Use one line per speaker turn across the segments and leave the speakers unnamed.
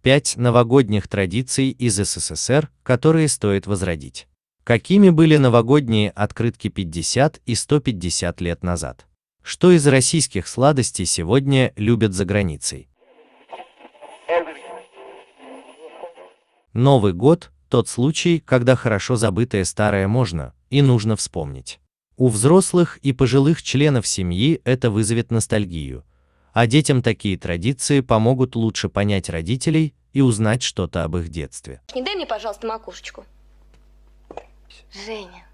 5 новогодних традиций из СССР, которые стоит возродить. Какими были новогодние открытки 50 и 150 лет назад? Что из российских сладостей сегодня любят за границей? Новый год – тот случай, когда хорошо забытое старое можно и нужно вспомнить. У взрослых и пожилых членов семьи это вызовет ностальгию, а детям такие традиции помогут лучше понять родителей и узнать что-то об их детстве.
Не дай мне, пожалуйста, макушечку. Женя,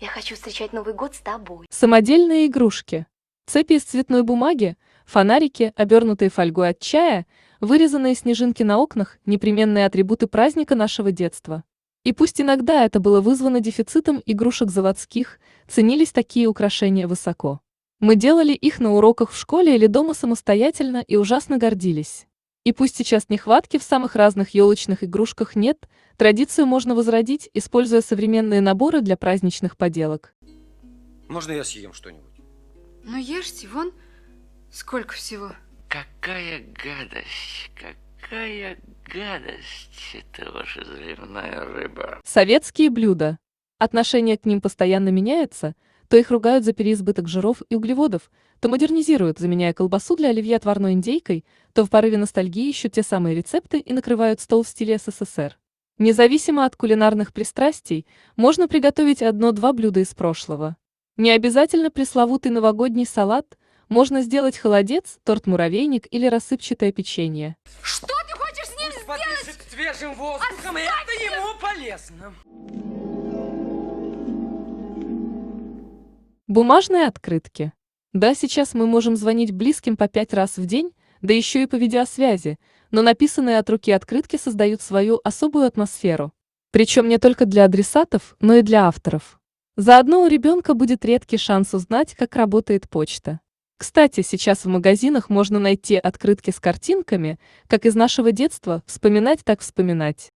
я хочу встречать Новый год с тобой.
Самодельные игрушки. Цепи из цветной бумаги, фонарики, обернутые фольгой от чая, вырезанные снежинки на окнах – непременные атрибуты праздника нашего детства. И пусть иногда это было вызвано дефицитом игрушек заводских, ценились такие украшения высоко. Мы делали их на уроках в школе или дома самостоятельно и ужасно гордились. И пусть сейчас нехватки в самых разных елочных игрушках нет, традицию можно возродить, используя современные наборы для праздничных поделок.
Можно я съем что-нибудь?
Ну ешьте, вон сколько всего.
Какая гадость, это ваша заливная рыба.
Советские блюда. Отношение к ним постоянно меняется, то их ругают за переизбыток жиров и углеводов, то модернизируют, заменяя колбасу для оливье отварной индейкой, то в порыве ностальгии ищут те самые рецепты и накрывают стол в стиле СССР. Независимо от кулинарных пристрастий, можно приготовить одно-два блюда из прошлого. Не обязательно пресловутый новогодний салат, можно сделать холодец, торт-муравейник или рассыпчатое печенье.
Что ты хочешь с ним сделать?
Подышит свежим воздухом, и это ему полезно.
Бумажные открытки. Да, сейчас мы можем звонить близким по 5 раз в день, да еще и по видеосвязи, но написанные от руки открытки создают свою особую атмосферу. Причем не только для адресатов, но и для авторов. Заодно у ребенка будет редкий шанс узнать, как работает почта. Кстати, сейчас в магазинах можно найти открытки с картинками, как из нашего детства, вспоминать так вспоминать.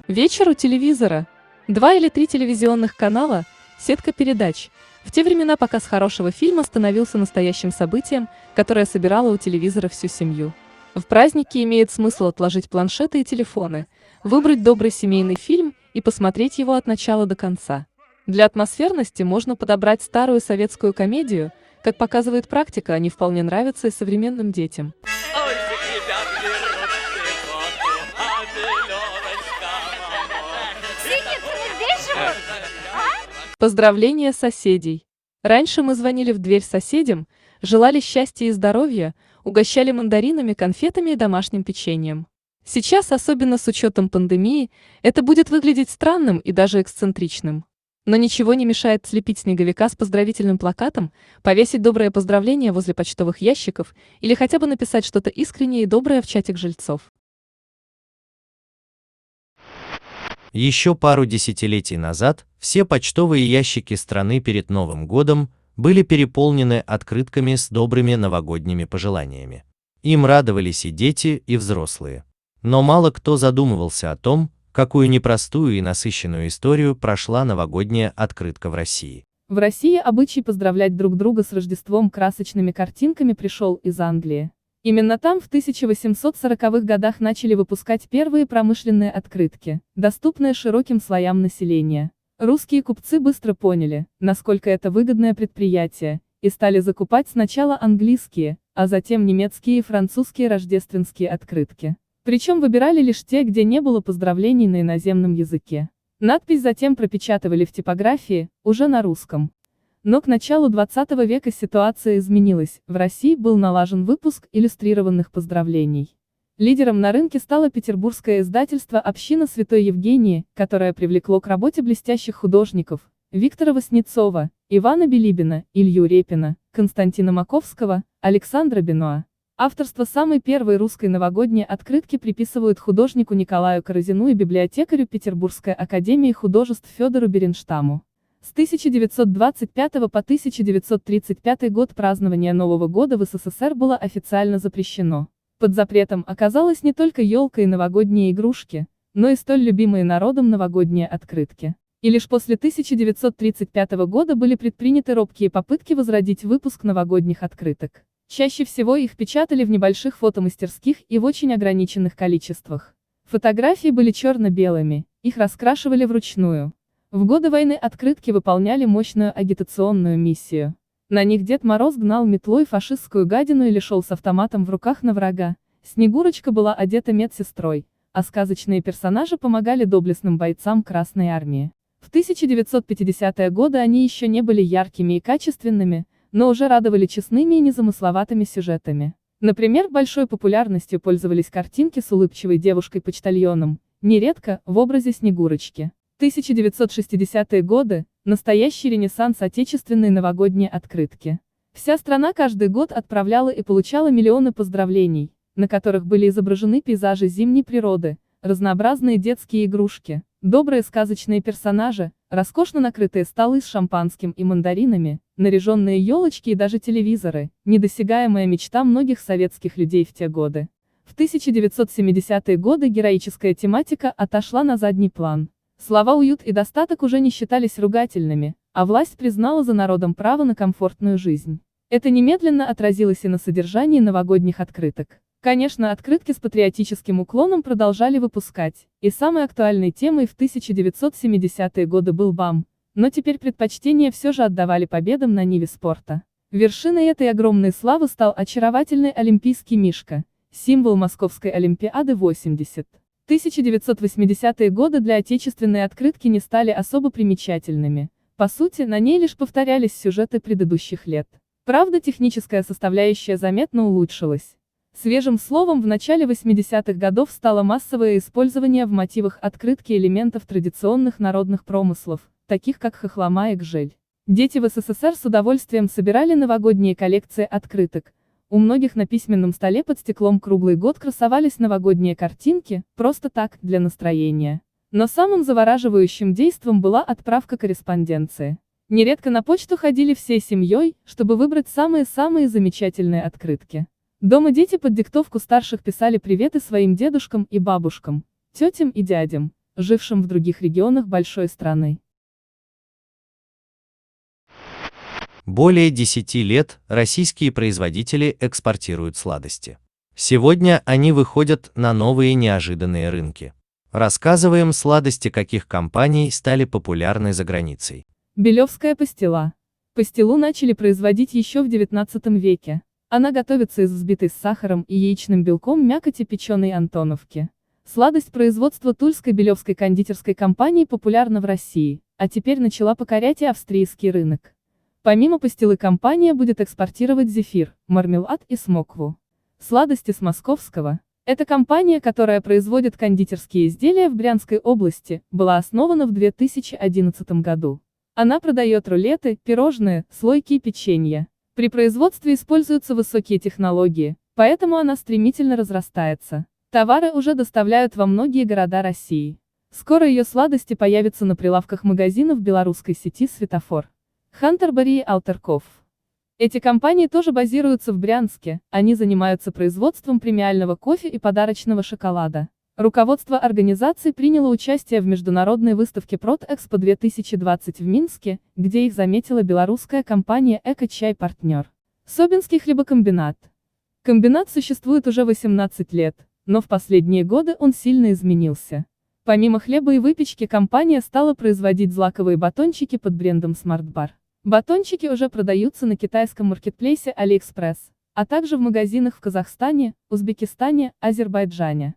Вечер у телевизора. 2 или 3 телевизионных канала, сетка передач. В те времена показ хорошего фильма становился настоящим событием, которое собирало у телевизора всю семью. В праздники имеет смысл отложить планшеты и телефоны, выбрать добрый семейный фильм и посмотреть его от начала до конца. Для атмосферности можно подобрать старую советскую комедию, как показывает практика, они вполне нравятся и современным детям. Поздравления соседей. Раньше мы звонили в дверь соседям, желали счастья и здоровья, угощали мандаринами, конфетами и домашним печеньем. Сейчас, особенно с учетом пандемии, это будет выглядеть странным и даже эксцентричным. Но ничего не мешает слепить снеговика с поздравительным плакатом, повесить доброе поздравление возле почтовых ящиков или хотя бы написать что-то искреннее и доброе в чатик жильцов.
Еще пару десятилетий назад все почтовые ящики страны перед Новым годом были переполнены открытками с добрыми новогодними пожеланиями. Им радовались и дети, и взрослые. Но мало кто задумывался о том, какую непростую и насыщенную историю прошла новогодняя открытка в России.
В России обычай поздравлять друг друга с Рождеством красочными картинками пришел из Англии. Именно там в 1840-х годах начали выпускать первые промышленные открытки, доступные широким слоям населения. Русские купцы быстро поняли, насколько это выгодное предприятие, и стали закупать сначала английские, а затем немецкие и французские рождественские открытки. Причем выбирали лишь те, где не было поздравлений на иноземном языке. Надпись затем пропечатывали в типографии, уже на русском. Но к началу 20 века ситуация изменилась, в России был налажен выпуск иллюстрированных поздравлений. Лидером на рынке стало петербургское издательство «Община Святой Евгении», которое привлекло к работе блестящих художников Виктора Васнецова, Ивана Билибина, Илью Репина, Константина Маковского, Александра Бенуа. Авторство самой первой русской новогодней открытки приписывают художнику Николаю Каразину и библиотекарю Петербургской академии художеств Федору Беренштаму. С 1925 по 1935 год празднование Нового года в СССР было официально запрещено. Под запретом оказалась не только елка и новогодние игрушки, но и столь любимые народом новогодние открытки. И лишь после 1935 года были предприняты робкие попытки возродить выпуск новогодних открыток. Чаще всего их печатали в небольших фотомастерских и в очень ограниченных количествах. Фотографии были черно-белыми, их раскрашивали вручную. В годы войны открытки выполняли мощную агитационную миссию. На них Дед Мороз гнал метлой фашистскую гадину или шел с автоматом в руках на врага. Снегурочка была одета медсестрой, а сказочные персонажи помогали доблестным бойцам Красной Армии. В 1950-е годы они еще не были яркими и качественными, но уже радовали честными и незамысловатыми сюжетами. Например, большой популярностью пользовались картинки с улыбчивой девушкой-почтальоном, нередко в образе Снегурочки. 1960-е годы – настоящий ренессанс отечественной новогодней открытки. Вся страна каждый год отправляла и получала миллионы поздравлений, на которых были изображены пейзажи зимней природы, разнообразные детские игрушки, добрые сказочные персонажи, роскошно накрытые столы с шампанским и мандаринами, наряженные елочки и даже телевизоры, недосягаемая мечта многих советских людей в те годы. В 1970-е годы героическая тематика отошла на задний план. Слова «уют» и «достаток» уже не считались ругательными, а власть признала за народом право на комфортную жизнь. Это немедленно отразилось и на содержании новогодних открыток. Конечно, открытки с патриотическим уклоном продолжали выпускать, и самой актуальной темой в 1970-е годы был БАМ, но теперь предпочтение все же отдавали победам на ниве спорта. Вершиной этой огромной славы стал очаровательный олимпийский мишка, символ Московской Олимпиады 80. 1980-е годы для отечественной открытки не стали особо примечательными. По сути, на ней лишь повторялись сюжеты предыдущих лет. Правда, техническая составляющая заметно улучшилась. Свежим словом в начале 80-х годов стало массовое использование в мотивах открытки элементов традиционных народных промыслов, таких как хохлома и гжель. Дети в СССР с удовольствием собирали новогодние коллекции открыток. У многих на письменном столе под стеклом круглый год красовались новогодние картинки, просто так, для настроения. Но самым завораживающим действом была отправка корреспонденции. Нередко на почту ходили всей семьей, чтобы выбрать самые-самые замечательные открытки. Дома дети под диктовку старших писали приветы своим дедушкам и бабушкам, тетям и дядям, жившим в других регионах большой страны.
Более 10 лет российские производители экспортируют сладости. Сегодня они выходят на новые неожиданные рынки. Рассказываем сладости каких компаний стали популярны за границей.
Белевская пастила. Пастилу начали производить еще в XIX веке. Она готовится из взбитой с сахаром и яичным белком мякоти печеной антоновки. Сладость производства Тульской Белевской кондитерской компании популярна в России, а теперь начала покорять и австрийский рынок. Помимо пастилы компания будет экспортировать зефир, мармелад и смокву. Сладости с Московского. Эта компания, которая производит кондитерские изделия в Брянской области, была основана в 2011 году. Она продает рулеты, пирожные, слойки и печенье. При производстве используются высокие технологии, поэтому она стремительно разрастается. Товары уже доставляют во многие города России. Скоро ее сладости появятся на прилавках магазинов белорусской сети «Светофор». Хантербери и Алтерков. Эти компании тоже базируются в Брянске, они занимаются производством премиального кофе и подарочного шоколада. Руководство организации приняло участие в международной выставке Продэкспо 2020 в Минске, где их заметила белорусская компания «Эко-чай Партнер». Собинский хлебокомбинат. Комбинат существует уже 18 лет, но в последние годы он сильно изменился. Помимо хлеба и выпечки компания стала производить злаковые батончики под брендом Smart Bar. Батончики уже продаются на китайском маркетплейсе AliExpress, а также в магазинах в Казахстане, Узбекистане, Азербайджане.